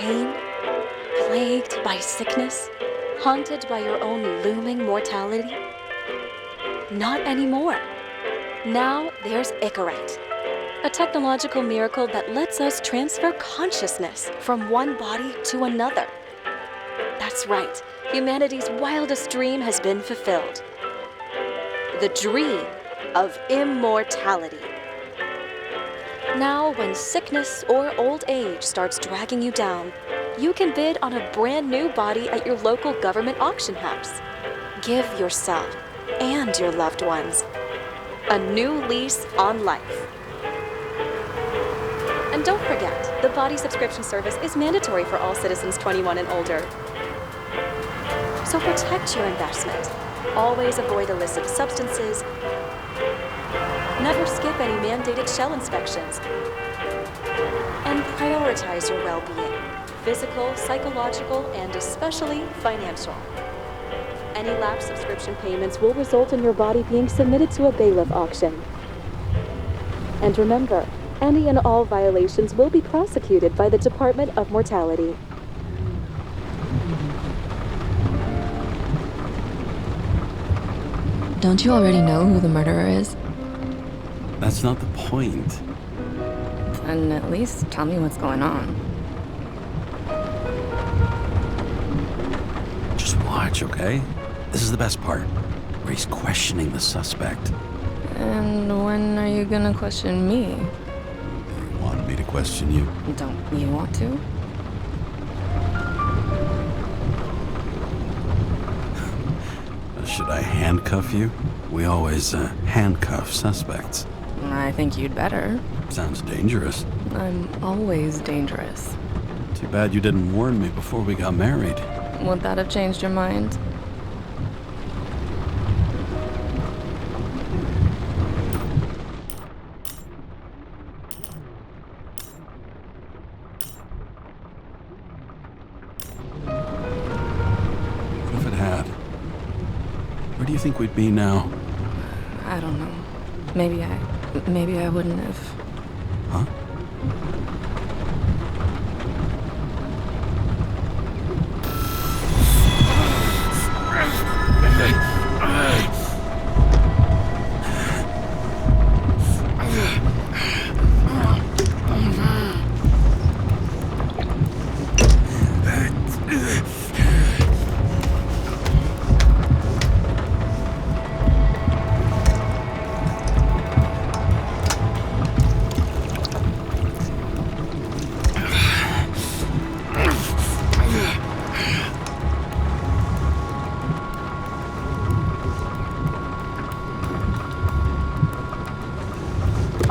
pain? Plagued by sickness? Haunted by your own looming mortality? Not anymore. Now there's Icarite, a technological miracle that lets us transfer consciousness from one body to another. That's right, humanity's wildest dream has been fulfilled. The dream of immortality. Now, when sickness or old age starts dragging you down, you can bid on a brand new body at your local government auction house. Give yourself and your loved ones a new lease on life. And don't forget, the body subscription service is mandatory for all citizens 21 and older. So protect your investment. Always avoid illicit substances. Never skip any mandated shell inspections. And prioritize your well-being, physical, psychological, and especially financial. Any lapsed subscription payments will result in your body being submitted to a bailiff auction. And remember, any and all violations will be prosecuted by the Department of Mortality. Don't you already know who the murderer is? That's not the point. Then at least tell me what's going on. Just watch, okay? This is the best part, where he's questioning the suspect. And when are you gonna question me? You wanted me to question you. Don't you want to? Should I handcuff you? We always handcuff suspects. I think you'd better. Sounds dangerous. I'm always dangerous. Too bad you didn't warn me before we got married. Would that have changed your mind? What if it had? Where do you think we'd be now? I don't know. Maybe I wouldn't have. Huh?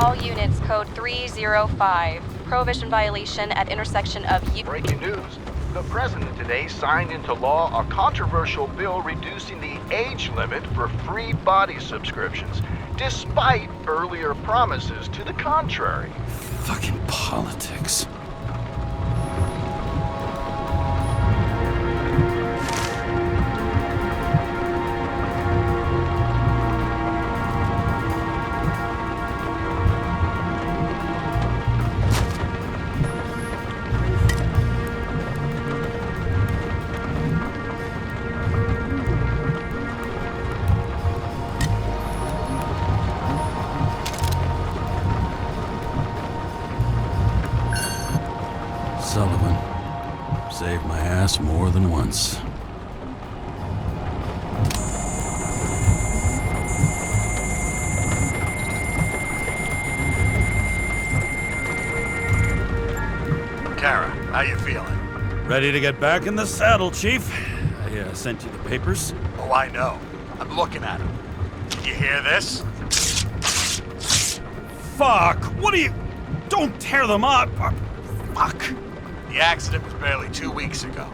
All units, code 305. Prohibition violation at intersection of Breaking news. The president today signed into law a controversial bill reducing the age limit for free body subscriptions, despite earlier promises to the contrary. Fucking politics. Sullivan saved my ass more than once. Kara, how you feeling? Ready to get back in the saddle, Chief. I sent you the papers. Oh, I know. I'm looking at them. Did you hear this? Fuck! What are you... Don't tear them up! Fuck! The accident was barely 2 weeks ago.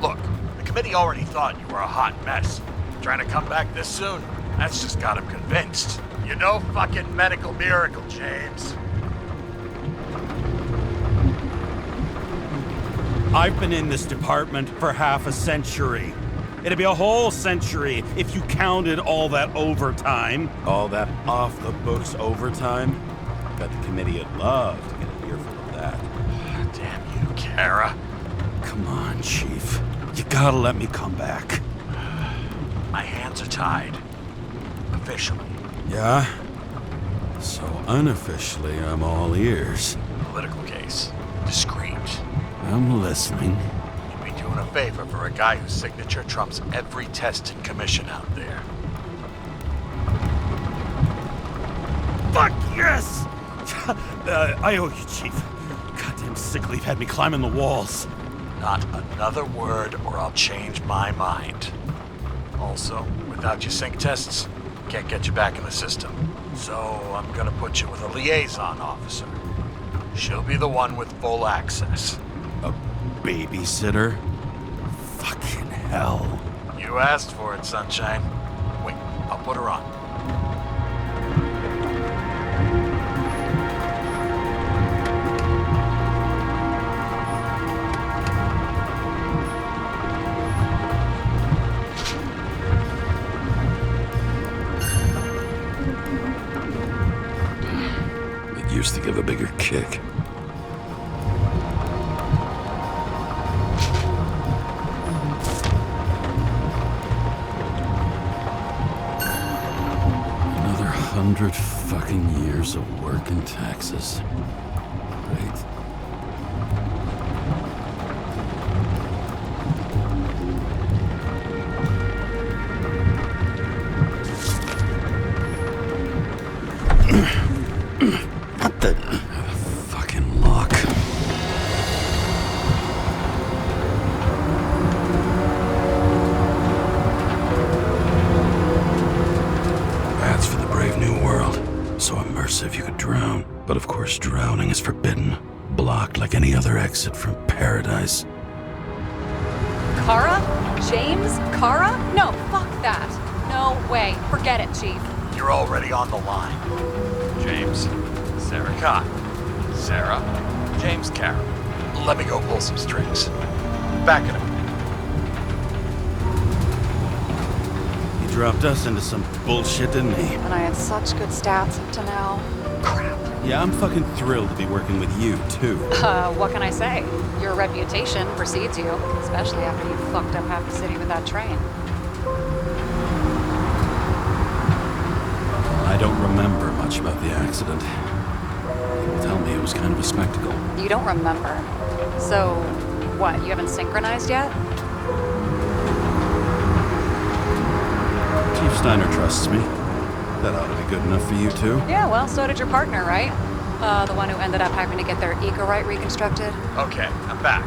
Look, the committee already thought you were a hot mess. Trying to come back this soon, that's just got them convinced. You're no fucking medical miracle, James. I've been in this department for half a century. It'd be a whole century if you counted all that overtime. All that off-the-books overtime? Bet the committee would love to get an earful of that. Damn you, Kara. Come on, Chief. You gotta let me come back. My hands are tied. Officially. Yeah? So unofficially, I'm all ears. Political case. Discreet. I'm listening. You'd be doing a favor for a guy whose signature trumps every test and commission out there. Fuck yes! I owe you, Chief. Goddamn sick leave had me climbing the walls. Not another word or I'll change my mind. Also, without your sync tests, can't get you back in the system. So I'm gonna put you with a liaison officer. She'll be the one with full access. A babysitter? Fucking hell. You asked for it, Sunshine. Wait, I'll put her on. Used to give a bigger kick. Another 100 fucking years of work and taxes. Right. What the fucking lock? That's for the brave new world. So immersive you could drown. But of course drowning is forbidden. Blocked like any other exit from paradise. Kara? James? Kara? No, fuck that. No way. Forget it, Chief. You're already on the line. James, Sarah Cott. Sarah, James Carroll. Let me go pull some strings. Back in a minute. He dropped us into some bullshit, didn't he? And I had such good stats up to now. Crap. Yeah, I'm fucking thrilled to be working with you, too. What can I say? Your reputation precedes you, especially after you fucked up half the city with that train. I don't remember much about the accident. People tell me it was kind of a spectacle. You don't remember. So, what, you haven't synchronized yet? Chief Steiner trusts me. That ought to be good enough for you, too. Yeah, well, so did your partner, right? The one who ended up having to get their eco-right reconstructed. Okay, I'm back.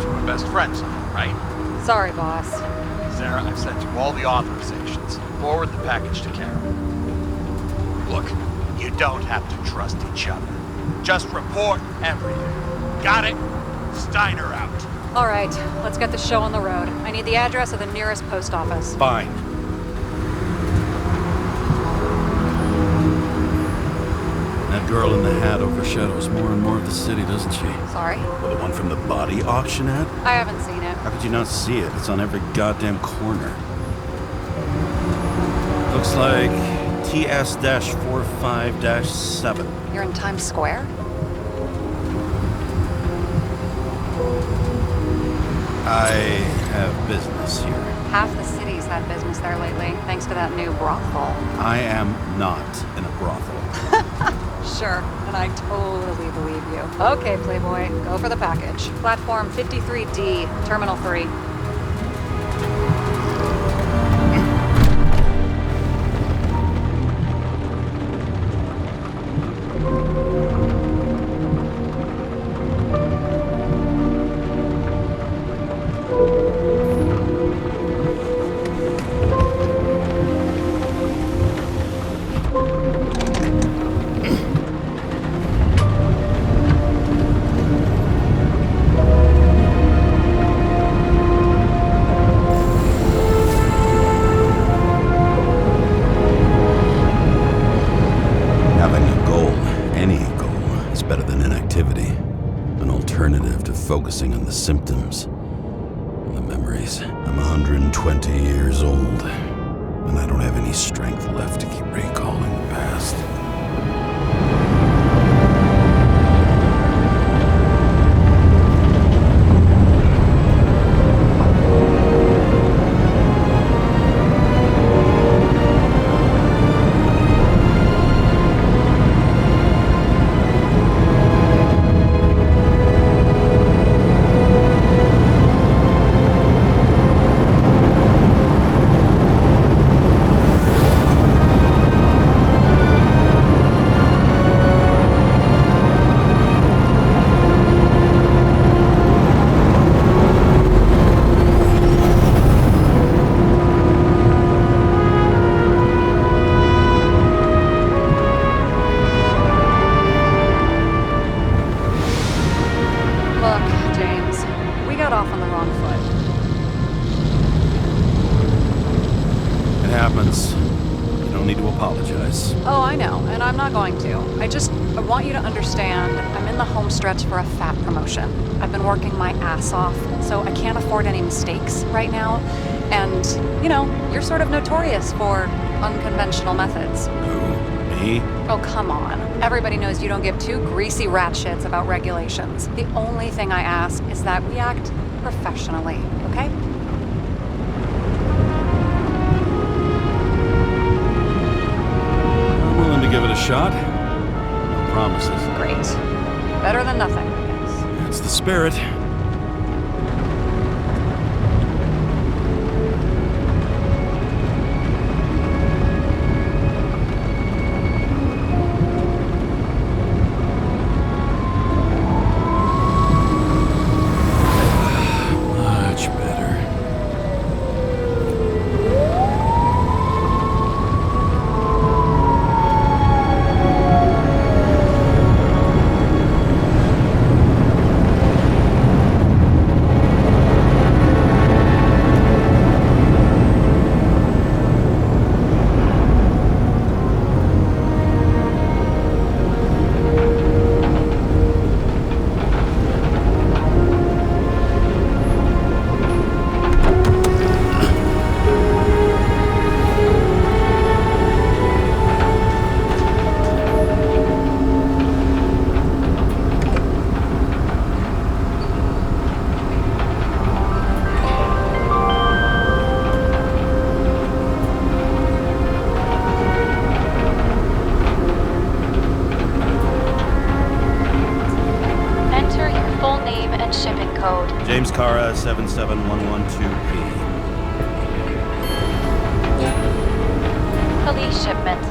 You were best friends, right? Sorry, boss. Sarah, I've sent you all the authorizations. Forward the package to Carol. Look, you don't have to trust each other. Just report everything. Got it? Steiner out. All right, let's get the show on the road. I need the address of the nearest post office. Fine. That girl in the hat overshadows more and more of the city, doesn't she? Sorry? Well, the one from the body auction ad? I haven't seen it. How could you not see it? It's on every goddamn corner. Looks like TS-45-7. You're in Times Square? I have business here. Half the city's had business there lately, thanks to that new brothel. I am not in a brothel. Sure, and I totally believe you. Okay, Playboy, go for the package. Platform 53D, Terminal 3. Focusing on the symptoms and the memories. I'm 120 years old, and I don't have any strength left to keep recalling the past. got off on the wrong foot. It happens. You don't need to apologize. Oh, I know, and I'm not going to. I want you to understand, I'm in the home stretch for a fat promotion. I've been working my ass off, so I can't afford any mistakes right now. And, you know, you're sort of notorious for unconventional methods. Who? Me? Oh, come on. Everybody knows you don't give two greasy rat shits about regulations. The only thing I ask is that we act professionally, okay? I'm willing to give it a shot. No promises. Great. Better than nothing, I guess. That's the spirit. Much better. Enter your full name and shipping code. James Cara, 77112P. Police shipment.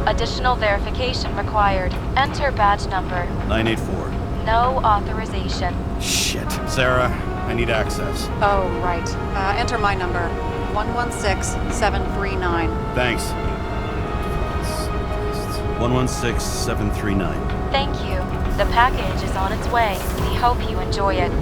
Additional verification required. Enter badge number. 984. No authorization. Shit. Sarah, I need access. Oh, right. Enter my number. 116739. Thanks. 116739. Thank you. The package is on its way. We hope you enjoy it.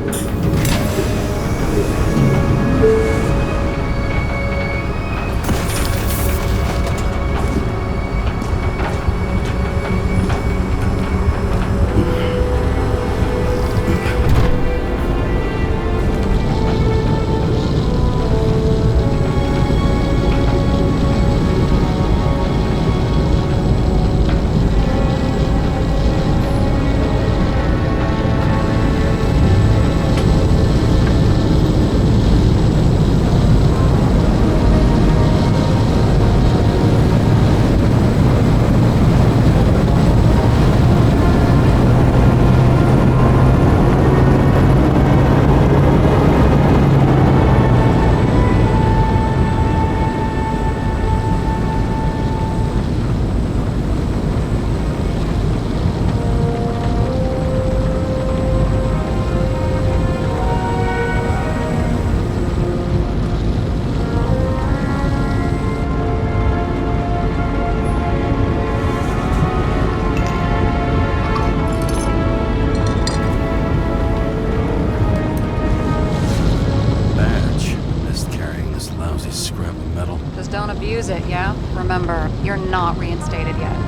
Just don't abuse it, yeah? Remember, you're not reinstated yet.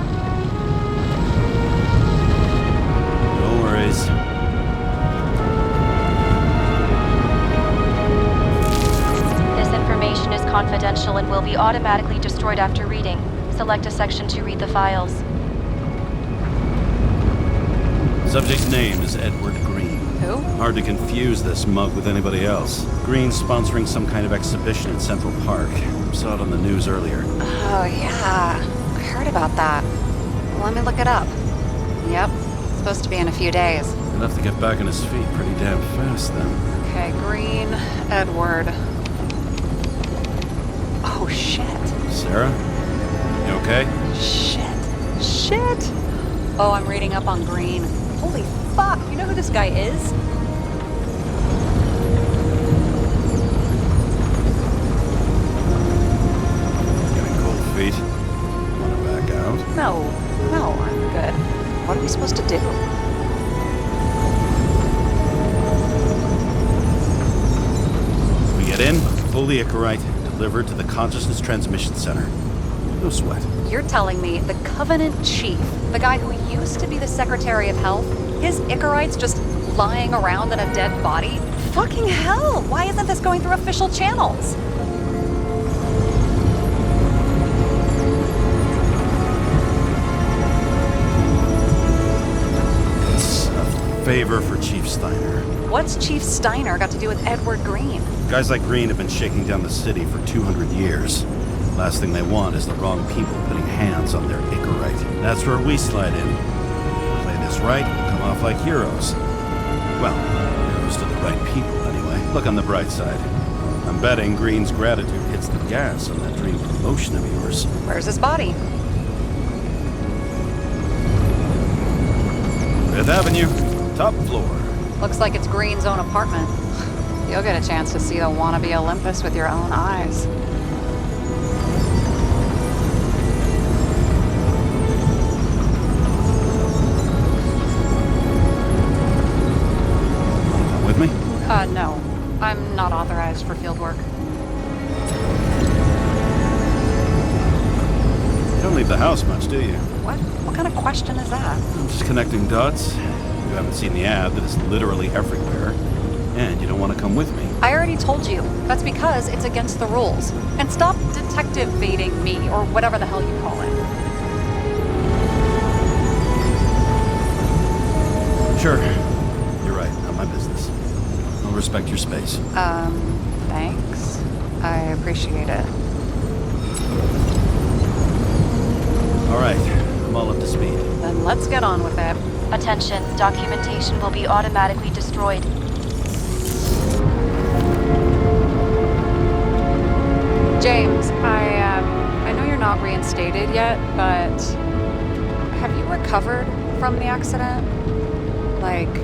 No worries. This information is confidential and will be automatically destroyed after reading. Select a section to read the files. Subject's name is Edward Green. Who? Hard to confuse this mug with anybody else. Green's sponsoring some kind of exhibition in Central Park. Saw it on the news earlier. Oh, yeah. I heard about that. Let me look it up. Yep. It's supposed to be in a few days. Enough to get back on his feet pretty damn fast then. Okay, Green, Edward. Oh, shit. Sarah? You okay? Shit. Oh, I'm reading up on Green. Holy fuck, you know who this guy is? Getting cold feet? Wanna back out? No, I'm good. What are we supposed to do? Pull the Icarite, delivered to the Consciousness Transmission Center. No sweat. You're telling me the Covenant Chief, the guy who used to be the Secretary of Health, his Icarite's just lying around in a dead body? Fucking hell! Why isn't this going through official channels? It's a favor for Chief Steiner. What's Chief Steiner got to do with Edward Green? Guys like Green have been shaking down the city for 200 years. Last thing they want is the wrong people putting hands on their Icarite. That's where we slide in. Play this right, we'll come off like heroes. Well, heroes to the right people, anyway. Look on the bright side. I'm betting Green's gratitude hits the gas on that dream promotion of yours. Where's his body? Fifth Avenue, top floor. Looks like it's Green's own apartment. You'll get a chance to see the wannabe Olympus with your own eyes. With me? No. I'm not authorized for field work. You don't leave the house much, do you? What? What kind of question is that? I'm just connecting dots. You haven't seen the ad that is literally everywhere, and you don't want to come with me. I already told you. That's because it's against the rules. And stop detective-baiting me, or whatever the hell you call it. Sure. You're right. Not my business. I'll respect your space. Thanks. I appreciate it. All right. I'm all up to speed. Then let's get on with it. Attention, documentation will be automatically destroyed. James, I know you're not reinstated yet, but have you recovered from the accident? Like,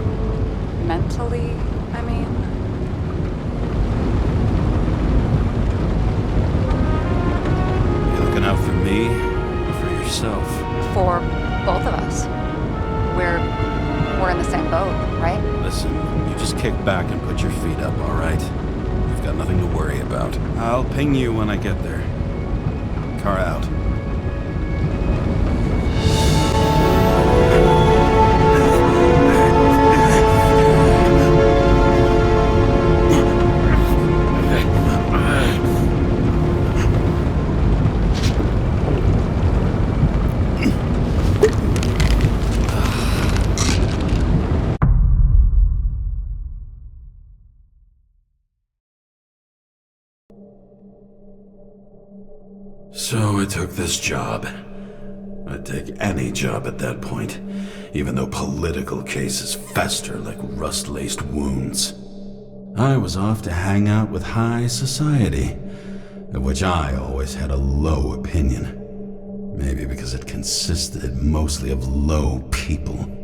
mentally, I mean? You looking out for me or for yourself? For both of us. We're in the same boat, right? Listen, you just kick back and put your feet up, all right? You've got nothing to worry about. I'll ping you when I get there. Car out. So I took this job. I'd take any job at that point, even though political cases fester like rust-laced wounds. I was off to hang out with high society, of which I always had a low opinion. Maybe because it consisted mostly of low people.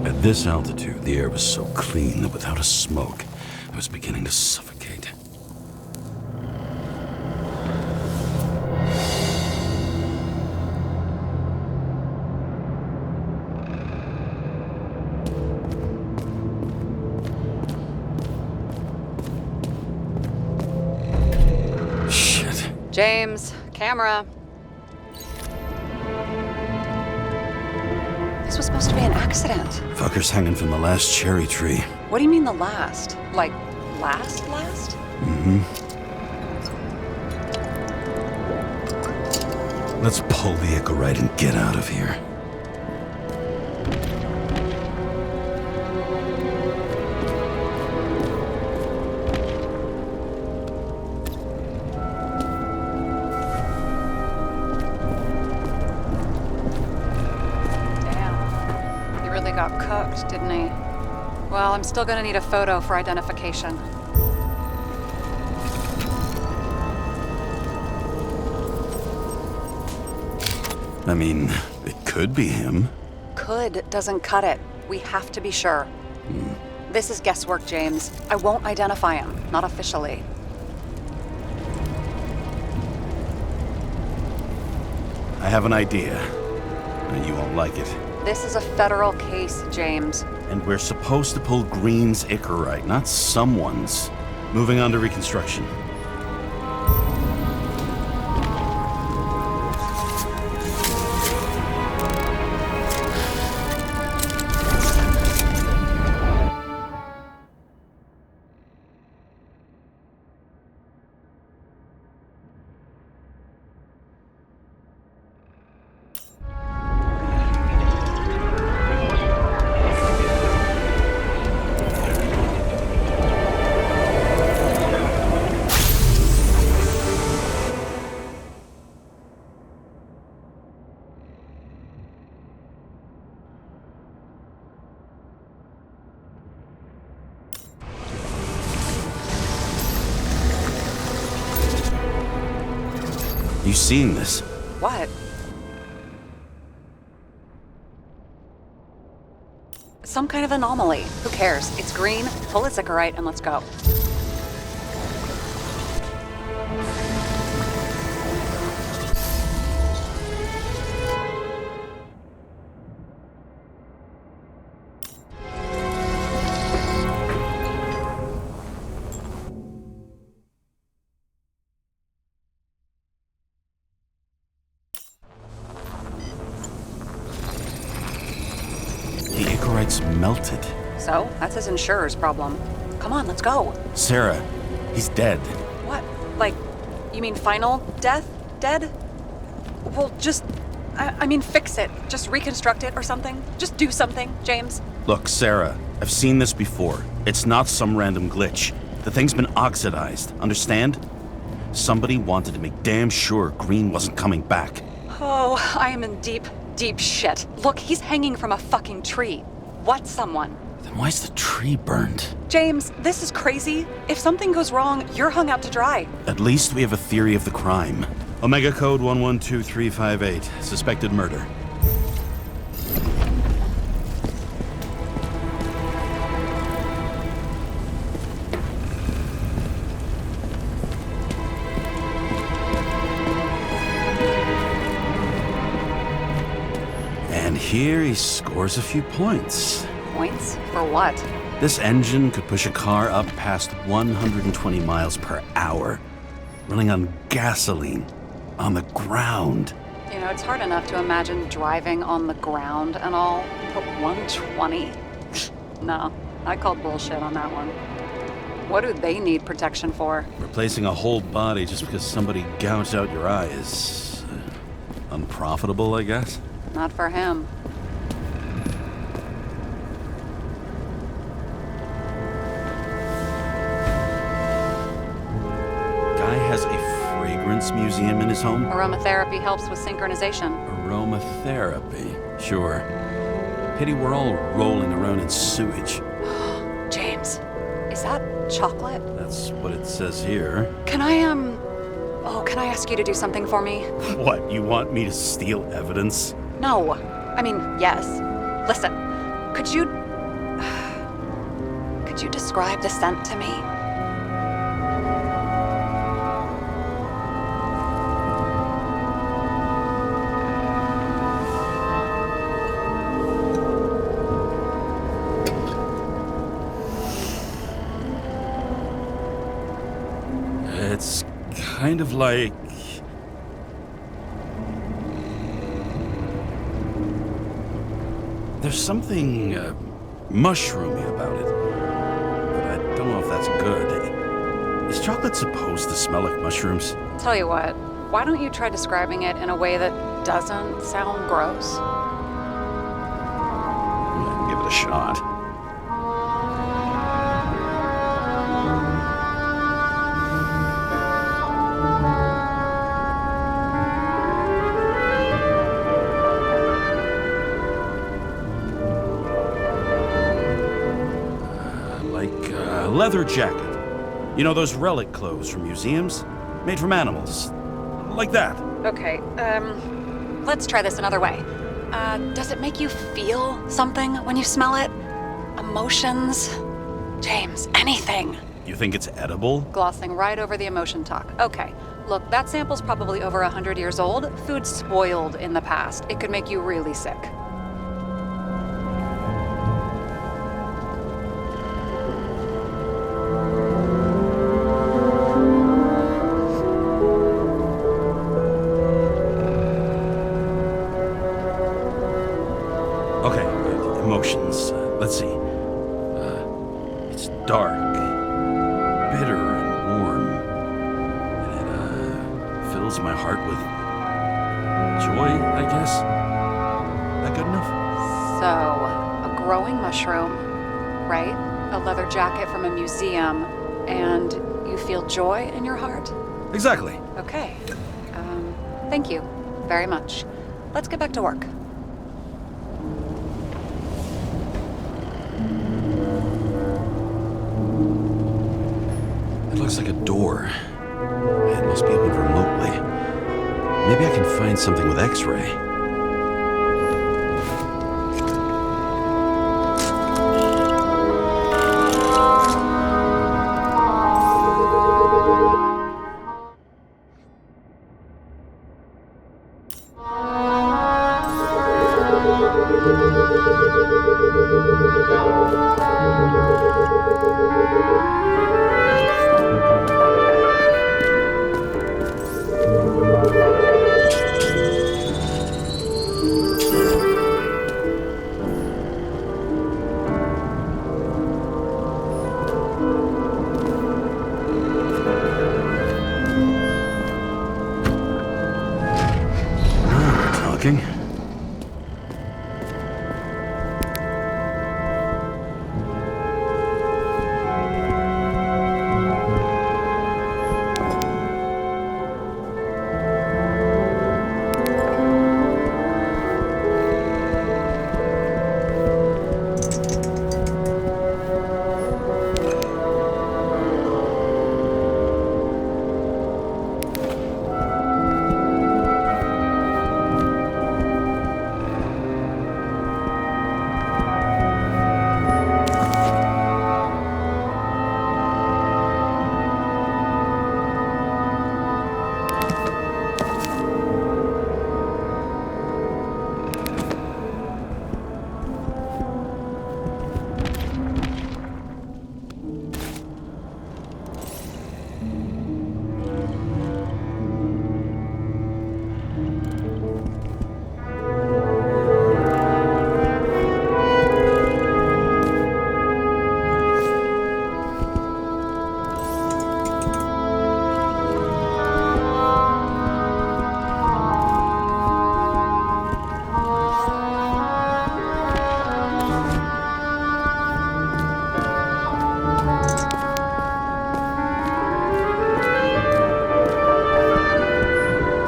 At this altitude, the air was so clean that without a smoke, I was beginning to suffocate. Shit. James, camera. This was supposed to be an accident. Fucker's hanging from the last cherry tree. What do you mean the last? Like, last? Mm-hmm. Let's pull the Icarite and get out of here. Damn. He really got cooked, didn't he? Well, I'm still gonna need a photo for identification. I mean, it could be him. Could doesn't cut it. We have to be sure. This is guesswork, James. I won't identify him, not officially. I have an idea. And you won't like it. This is a federal case, James. And we're supposed to pull Green's Icarite, not someone's. Moving on to reconstruction. You seen this? What? Some kind of anomaly. Who cares? It's green, pull its Icarite, and let's go. The Icarite's melted. So, that's his insurer's problem. Come on, let's go. Sarah, he's dead. What? Like, you mean final death? Dead? Well, just, I mean, fix it. Just reconstruct it or something. Just do something, James. Look, Sarah, I've seen this before. It's not some random glitch. The thing's been oxidized, understand? Somebody wanted to make damn sure Green wasn't coming back. Oh, I am in deep, deep shit. Look, he's hanging from a fucking tree. What's someone? Then why's the tree burned? James, this is crazy. If something goes wrong, you're hung out to dry. At least we have a theory of the crime. Omega Code 112358. Suspected murder. And here he scores a few points. Points? For what? This engine could push a car up past 120 miles per hour, running on gasoline, on the ground. You know, it's hard enough to imagine driving on the ground and all, but 120? No, I called bullshit on that one. What do they need protection for? Replacing a whole body just because somebody gouged out your eye is unprofitable, I guess. Not for him. Guy has a fragrance museum in his home. Aromatherapy helps with synchronization. Aromatherapy, sure. Pity we're all rolling around in sewage. James, is that chocolate? That's what it says here. Can I ask you to do something for me? What, you want me to steal evidence? No. I mean, yes. Listen, could you describe the scent to me? It's kind of like... There's something mushroomy about it, but I don't know if that's good. Is chocolate supposed to smell like mushrooms? Tell you what, why don't you try describing it in a way that doesn't sound gross? Yeah, give it a shot. Leather jacket. You know those relic clothes from museums? Made from animals. Like that. Okay, let's try this another way. Does it make you feel something when you smell it? Emotions? James, anything. You think it's edible? Glossing right over the emotion talk. Okay, look, that sample's probably over 100 years old. Food spoiled in the past. It could make you really sick. Okay, emotions. Let's see. It's dark, bitter, and warm. And it fills my heart with joy, I guess. That good enough? So, a growing mushroom, right? A leather jacket from a museum, and you feel joy in your heart? Exactly. Okay. Thank you very much. Let's get back to work. It looks like a door. It must be opened remotely. Maybe I can find something with X-ray. Talking.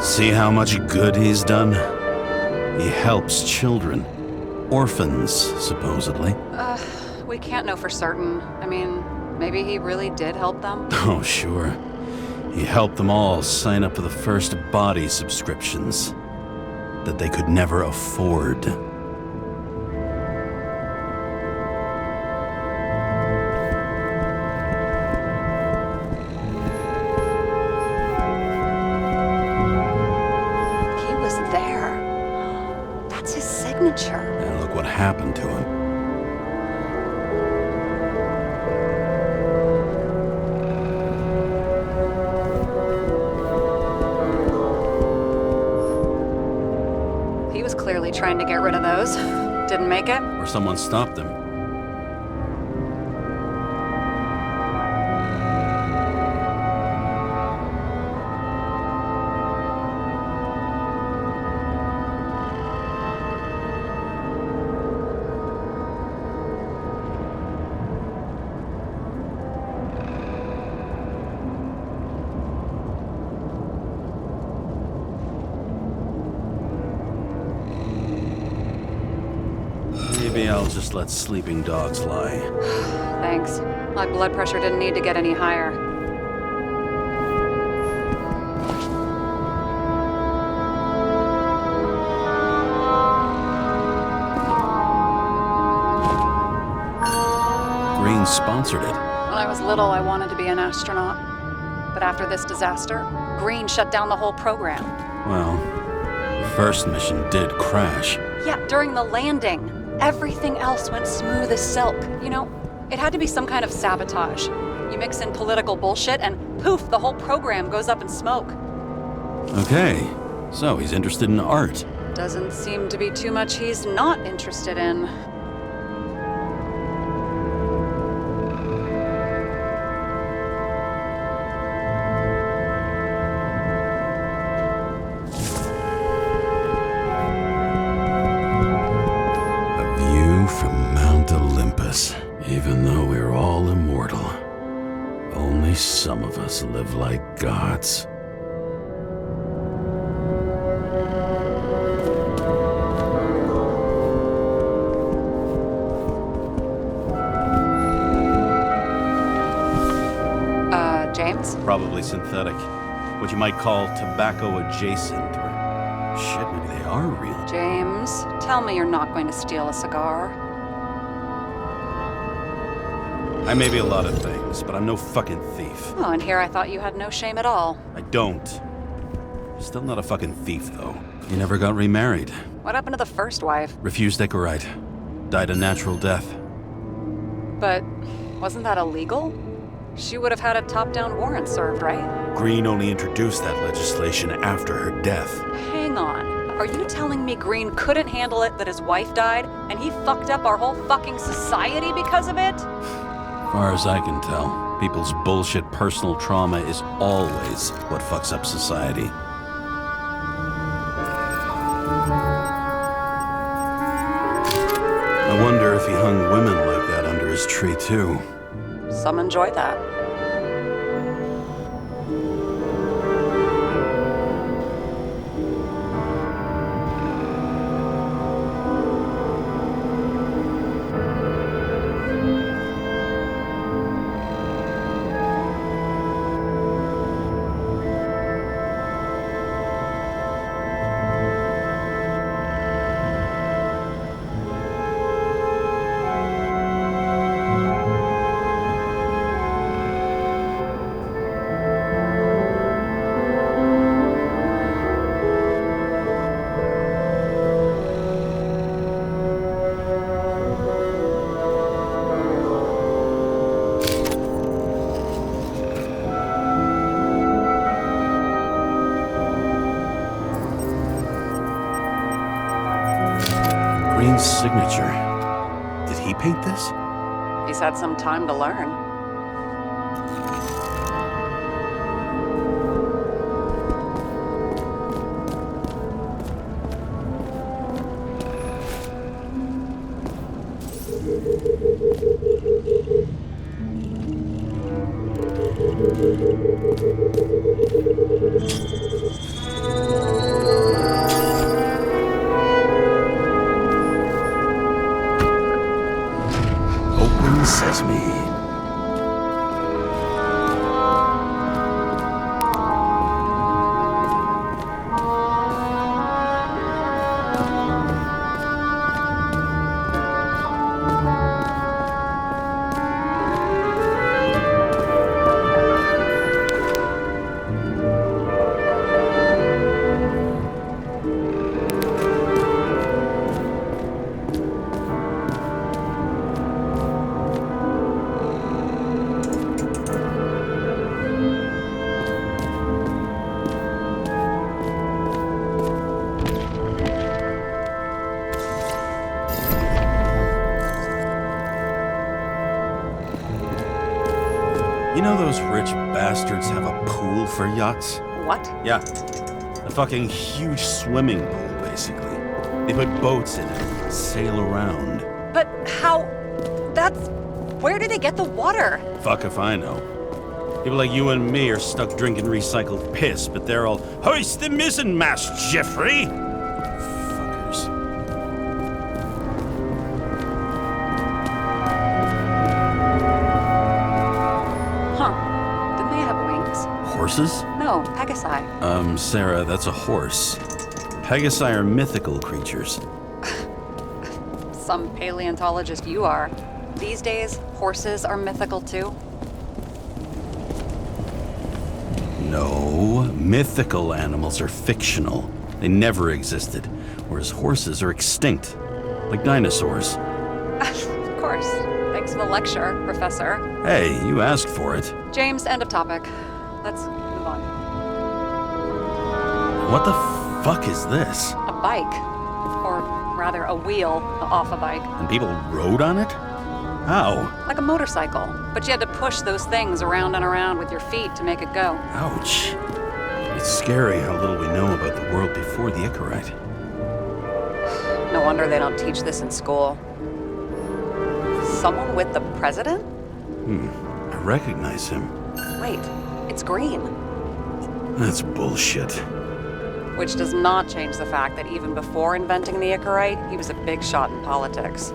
See how much good he's done? He helps children. Orphans, supposedly. We can't know for certain. I mean, maybe he really did help them. Oh, sure. He helped them all sign up for the first body subscriptions that they could never afford. He was there. That's his signature. And look what happened to him. He was clearly trying to get rid of those. Didn't make it. Or someone stopped him. Maybe I'll just let sleeping dogs lie. Thanks. My blood pressure didn't need to get any higher. Green Green sponsored it. When I was little, I wanted to be an astronaut. But after this disaster, Green shut down the whole program. Well, the first mission did crash. Yeah, during the landing. Everything else went smooth as silk. You know, it had to be some kind of sabotage. You mix in political bullshit and poof, the whole program goes up in smoke. Okay, so he's interested in art. Doesn't seem to be too much he's not interested in. Even though we're all immortal, only some of us live like gods. James? Probably synthetic. What you might call tobacco adjacent, or shit, maybe they are real. James, tell me you're not going to steal a cigar. I may be a lot of things, but I'm no fucking thief. Oh, and here I thought you had no shame at all. I don't. Still not a fucking thief, though. He never got remarried. What happened to the first wife? Refused Icarite. Died a natural death. But wasn't that illegal? She would have had a top-down warrant served, right? Green only introduced that legislation after her death. Hang on. Are you telling me Green couldn't handle it that his wife died, and he fucked up our whole fucking society because of it? Far as I can tell, people's bullshit personal trauma is always what fucks up society. I wonder if he hung women like that under his tree, too. Some enjoy that. Green's signature. Did he paint this? He's had some time to learn. Open sesame. You know those rich bastards have a pool for yachts? What? Yeah. A fucking huge swimming pool, basically. They put boats in it and sail around. But how... That's... Where do they get the water? Fuck if I know. People like you and me are stuck drinking recycled piss, but they're all, hoist the mizzenmast, Jeffrey! Fuckers. Huh. Didn't they have wings? Horses? No, Pegasi. Sarah, that's a horse. Pegasi are mythical creatures. Some paleontologist you are. These days, horses are mythical too? No, mythical animals are fictional. They never existed, whereas horses are extinct, like dinosaurs. Of course. Thanks for the lecture, Professor. Hey, you asked for it. James, end of topic. Let's move on. What the fuck is this? A bike. Or rather, a wheel off a bike. And people rode on it? How? Like a motorcycle. But you had to push those things around and around with your feet to make it go. Ouch. It's scary how little we know about the world before the Icarite. No wonder they don't teach this in school. Someone with the president? I recognize him. Wait, it's green. That's bullshit. Which does not change the fact that even before inventing the Icarite, he was a big shot in politics.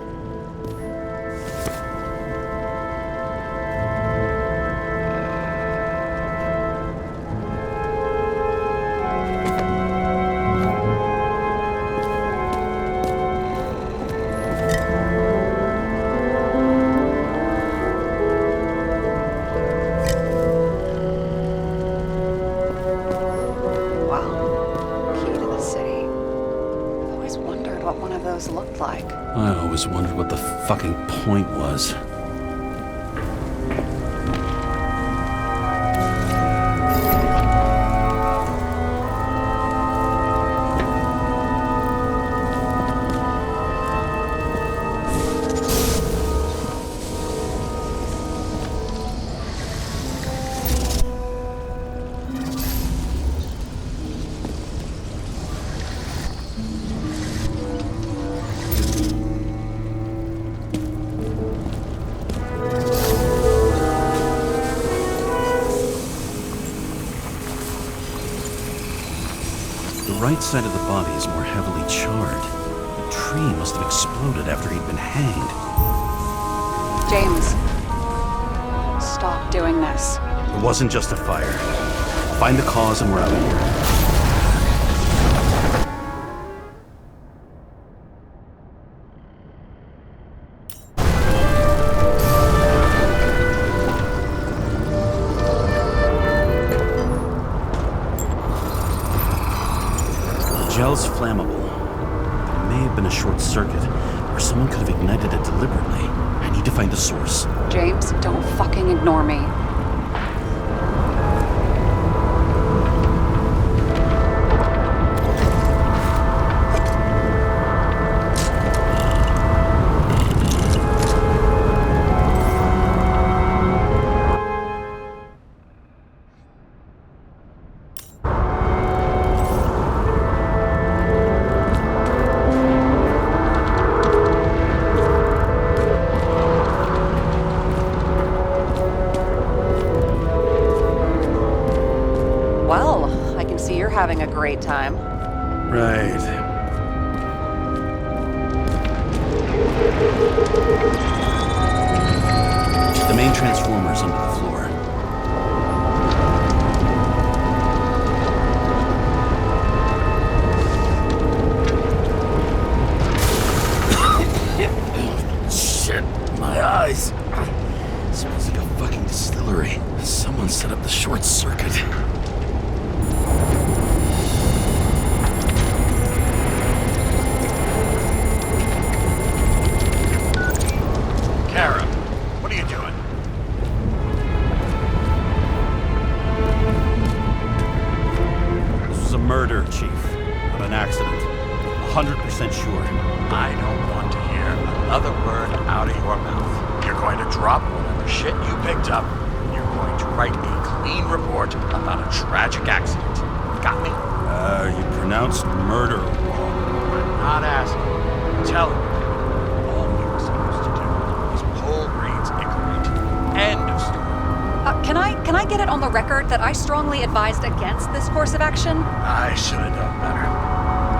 Looked like. I always wondered what the fucking point was. The right side of the body is more heavily charred. The tree must have exploded after he'd been hanged. James, stop doing this. It wasn't just a fire. Find the cause and we're out of here. Gel's flammable. It may have been a short circuit, or someone could have ignited it deliberately. I need to find the source. James, don't fucking ignore me. Having a great time. Right. The main transformer's under the floor. Shit, my eyes. Smells like a fucking distillery. Someone set up the short circuit. Murder, Chief. Not an accident. 100% sure. I don't want to hear another word out of your mouth. You're going to drop whatever shit you picked up. You're going to write a clean report about a tragic accident. Got me? You pronounced murder wrong. I'm not asking. Tell me. All we were supposed to do was pull Green's Icarite. End of story. Can I get it on the record that I strongly advised against this course of action? I should have known better.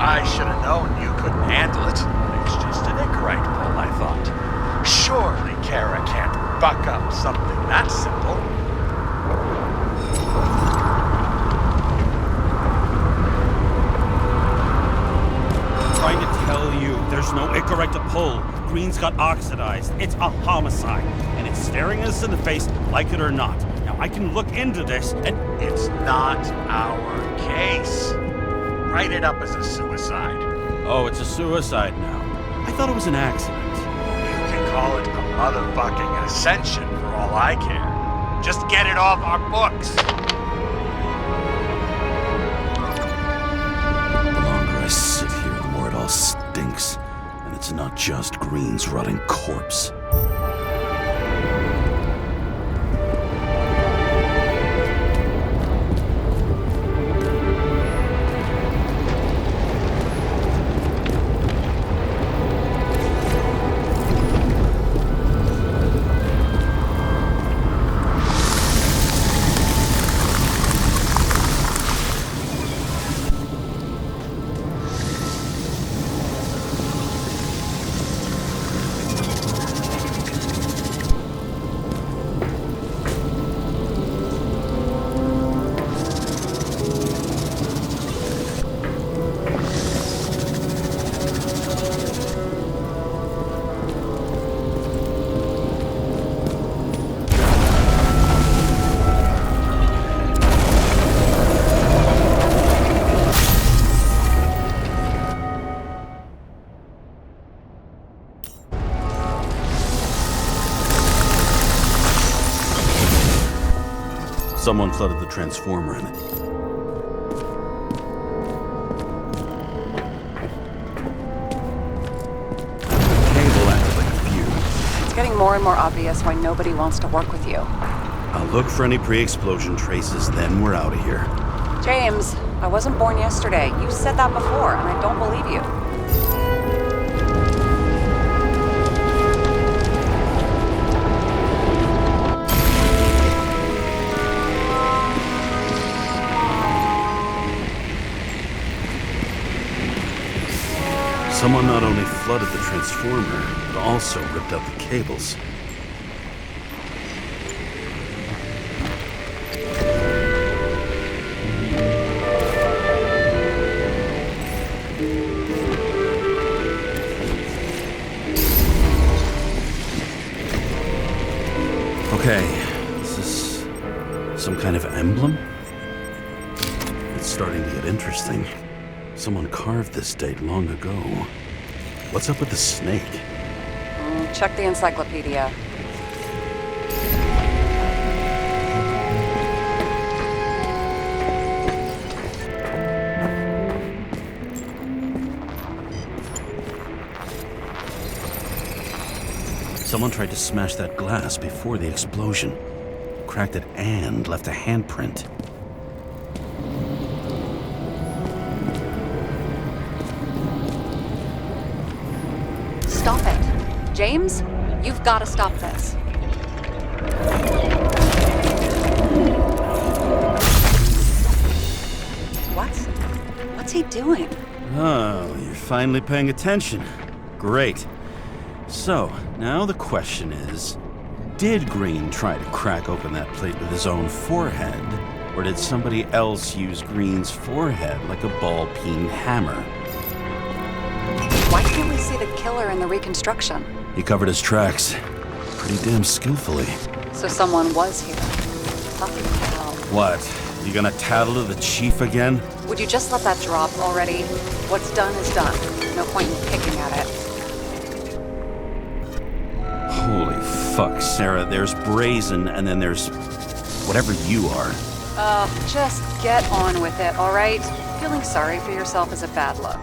I should have known you couldn't handle it. It's just an Icarite pull, I thought. Surely Kara can't buck up something that simple. I'm trying to tell you, there's no Icarite to pull. Green's got oxidized. It's a homicide, and it's staring us in the face, like it or not. Now, I can look into this, and It's not our case. Write it up as a suicide. oh, it's a suicide now. I thought it was an accident. You can call it a motherfucking ascension for all I care. Just get it off our books. The longer I sit here, the more it all stinks. And it's not just Green's rotting corpse. Someone flooded the transformer in it. The cable acted like a fuse. It's getting more and more obvious why nobody wants to work with you. I'll look for any pre-explosion traces, then we're out of here. James, I wasn't born yesterday. You said that before, and I don't believe you. Someone not only flooded the transformer, but also ripped out the cables. Okay, is this some kind of emblem? It's starting to get interesting. Someone carved this date long ago. What's up with the snake? Check the encyclopedia. Someone tried to smash that glass before the explosion. Cracked it and left a handprint. Stop it. James, you've got to stop this. What's he doing? Oh, you're finally paying attention. Great. So, now the question is, did Green try to crack open that plate with his own forehead? Or did somebody else use Green's forehead like a ball-peen hammer? Why can't we see the killer in the reconstruction? He covered his tracks pretty damn skillfully. So someone was here. Fucking hell. What? You gonna tattle to the chief again? Would you just let that drop already? What's done is done. No point in picking at it. Holy fuck, Sarah. There's brazen, and then there's whatever you are. Just get on with it, all right? Feeling sorry for yourself is a bad look.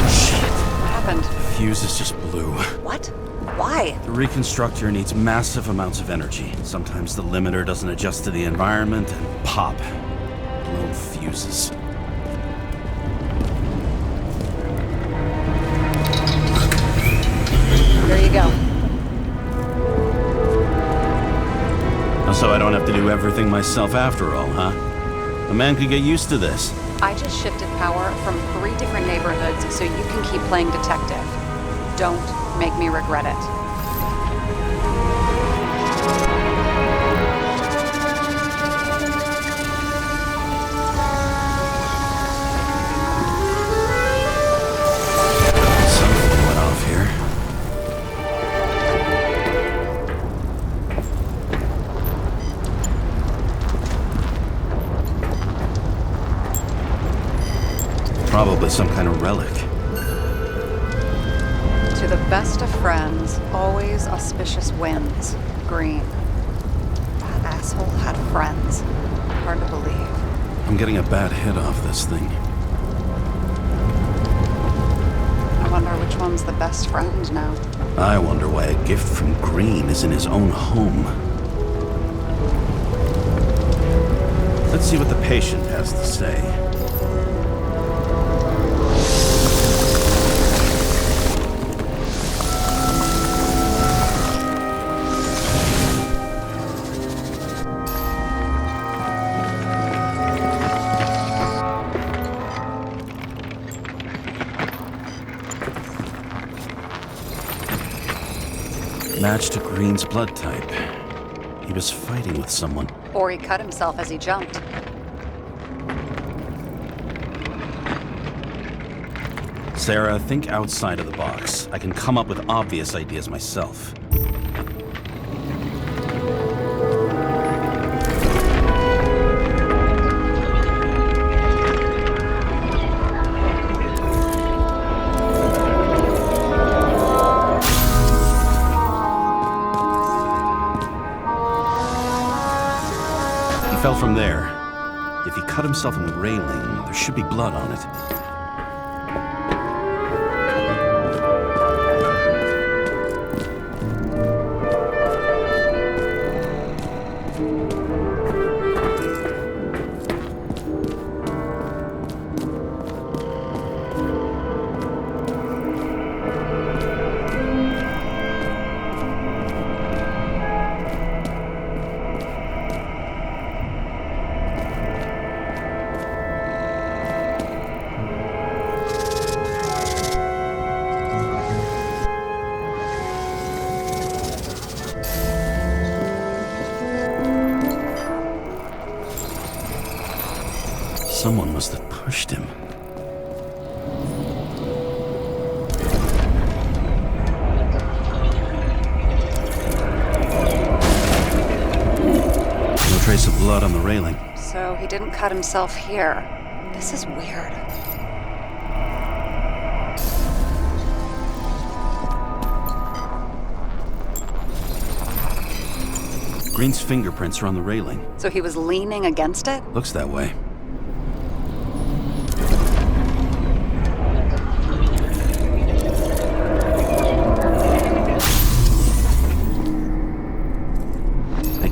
Shit. What happened? Fuses just blew. What? Why? The reconstructor needs massive amounts of energy. Sometimes the limiter doesn't adjust to the environment, and pop. Blown fuses. There you go. So I don't have to do everything myself after all, huh? A man could get used to this. I just shifted power from 3 different neighborhoods so you can keep playing detective. Don't make me regret it. Something went off here. with some kind of relic. To the best of friends, always auspicious winds. Green. That asshole had friends. Hard to believe. I'm getting a bad hit off this thing. I wonder which one's the best friend now. I wonder why a gift from Green is in his own home. Let's see what the patient has to say. Match to Green's blood type. He was fighting with someone. Or he cut himself as he jumped. Sarah, think outside of the box. I can come up with obvious ideas myself. Fell from there. If he cut himself on the railing, there should be blood on it. Someone must have pushed him. No trace of blood on the railing. So he didn't cut himself here. This is weird. Green's fingerprints are on the railing. So he was leaning against it? Looks that way.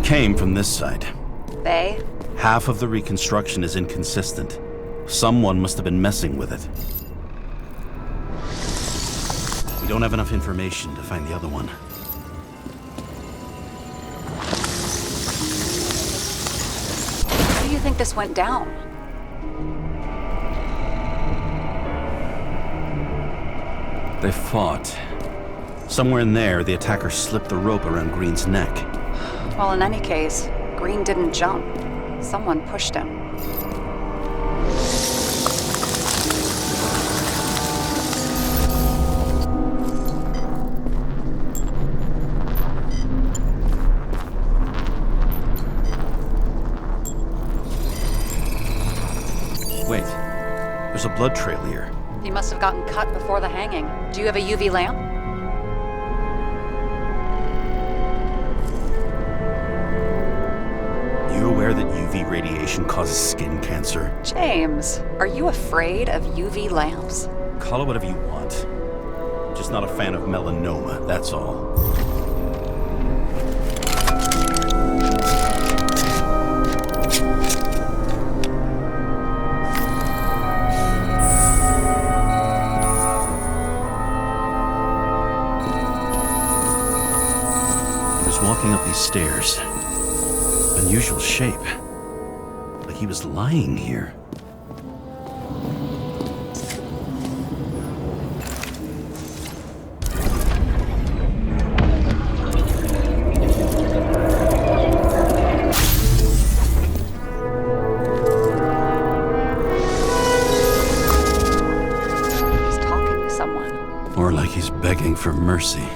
Came from this side. They? Half of the reconstruction is inconsistent. Someone must have been messing with it. We don't have enough information to find the other one. How do you think this went down? They fought. Somewhere in there, the attacker slipped the rope around Green's neck. Well, in any case, Green didn't jump. Someone pushed him. Wait, there's a blood trail here. He must have gotten cut before the hanging. Do you have a UV lamp? You aware that UV radiation causes skin cancer? James, are you afraid of UV lamps? Call it whatever you want. Just not a fan of melanoma, that's all. He was walking up these stairs. Unusual shape. Like he was lying here. He's talking to someone. Or like he's begging for mercy.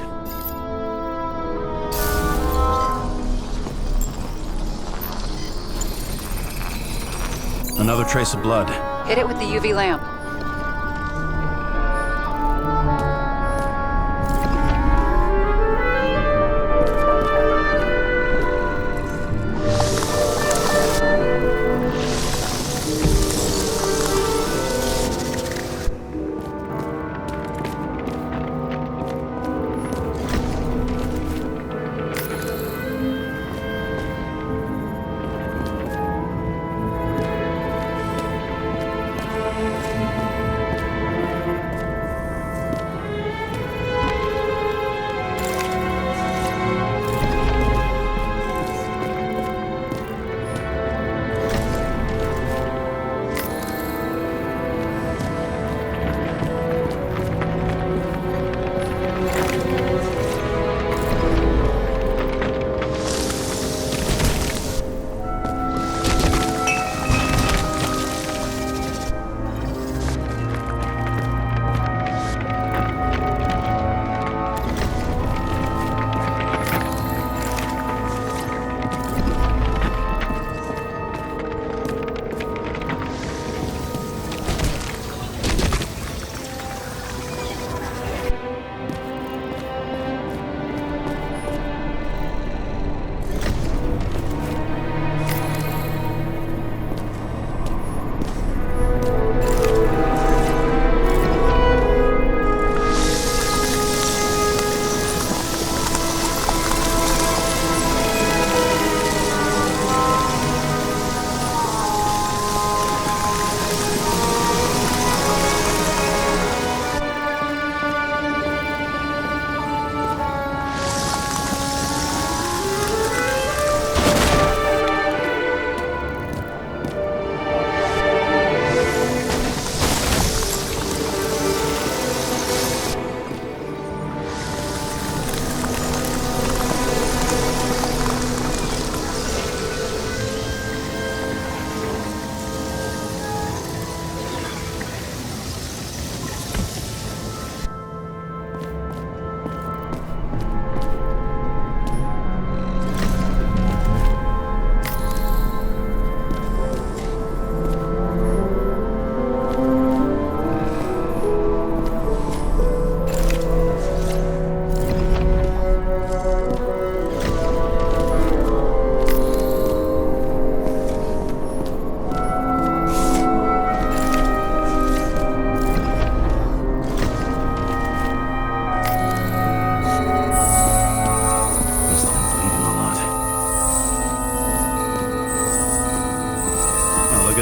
Another trace of blood. Hit it with the UV lamp.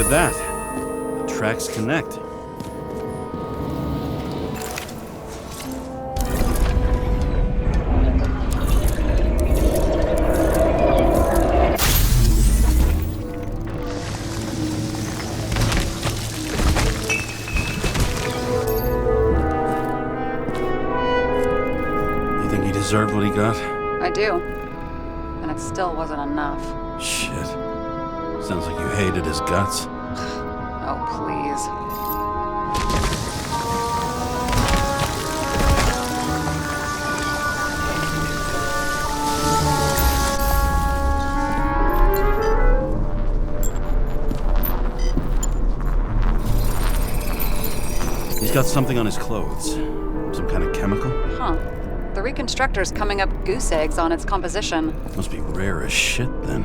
at that. The tracks connect. You think he deserved what he got? I do. And it still wasn't enough. Shit. Sounds like you hated his guts. Oh, please. He's got something on his clothes. Some kind of chemical? Huh. The reconstructor's coming up goose eggs on its composition. Must be rare as shit then.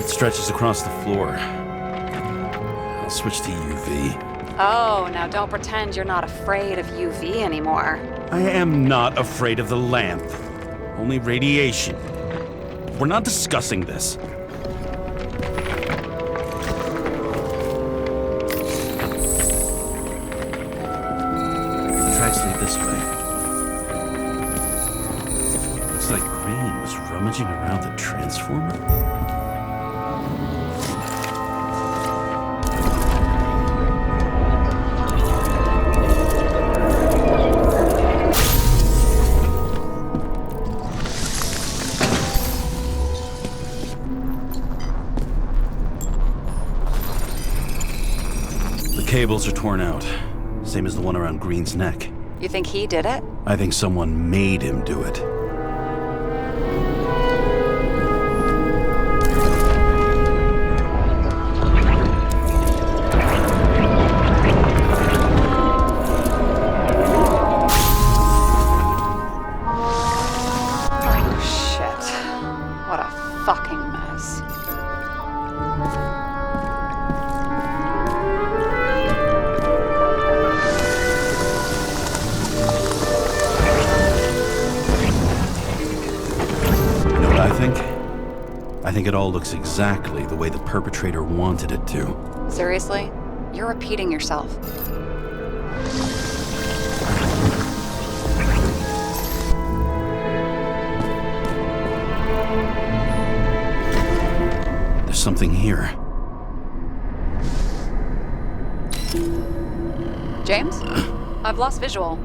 It stretches across the floor. I'll switch to UV. Oh, now don't pretend you're not afraid of UV anymore. I am not afraid of the lamp. Only radiation. We're not discussing this. The tracks lead this way. Looks like Green was rummaging around the transformer. Cables are torn out. Same as the one around Green's neck. You think he did it? I think someone made him do it. Shit. What a fucking mess. I think it all looks exactly the way the perpetrator wanted it to. Seriously? You're repeating yourself. There's something here. James? I've lost visual.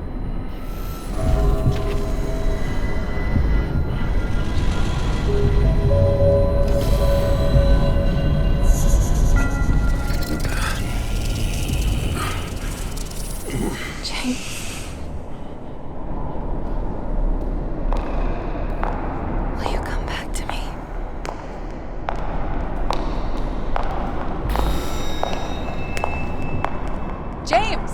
Will you come back to me? James!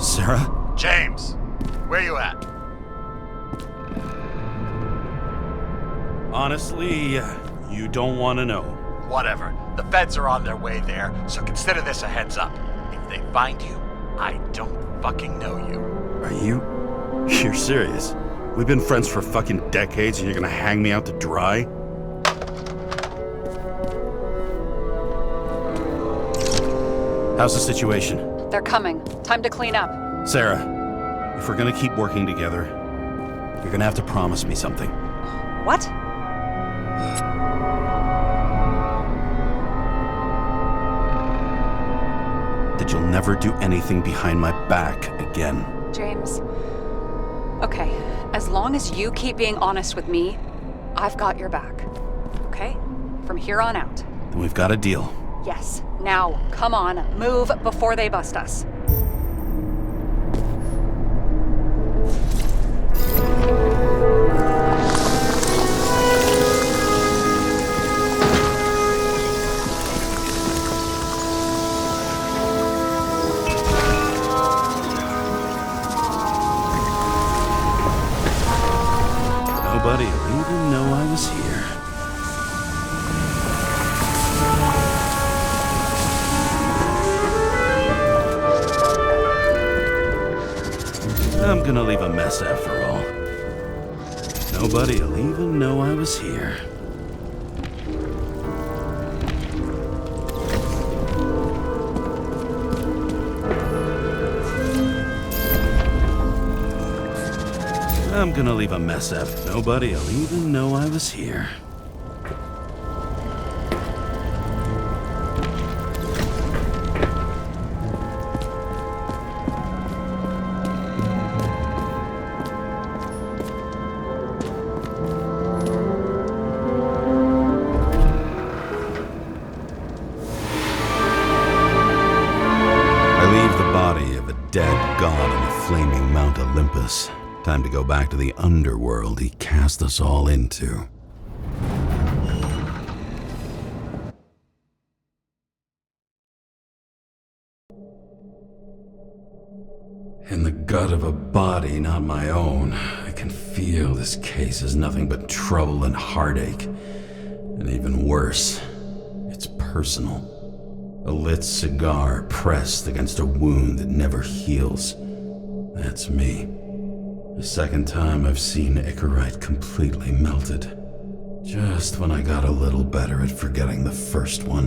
Sarah? James, where you at? Honestly, you don't want to know. Whatever. The feds are on their way there, so consider this a heads up. If they find you, I don't fucking know you. Are you? You're serious? We've been friends for fucking decades and you're gonna hang me out to dry? How's the situation? They're coming. Time to clean up. Sarah, if we're gonna keep working together, you're gonna have to promise me something. What? That you'll never do anything behind my back again. James. Okay, as long as you keep being honest with me, I've got your back. Okay? From here on out. Then we've got a deal. Yes. Now, come on, move before they bust us. Nobody will even know I was here. I'm gonna leave a mess after all. Nobody will even know I was here. I'm gonna leave a mess after nobody will even know I was here. I leave the body of a dead god on the flaming Mount Olympus. Time to go back to the underworld he cast us all into. In the gut of a body not my own, I can feel this case is nothing but trouble and heartache. And even worse, it's personal. A lit cigar pressed against a wound that never heals. That's me. The second time I've seen Icarite completely melted. Just when I got a little better at forgetting the first one.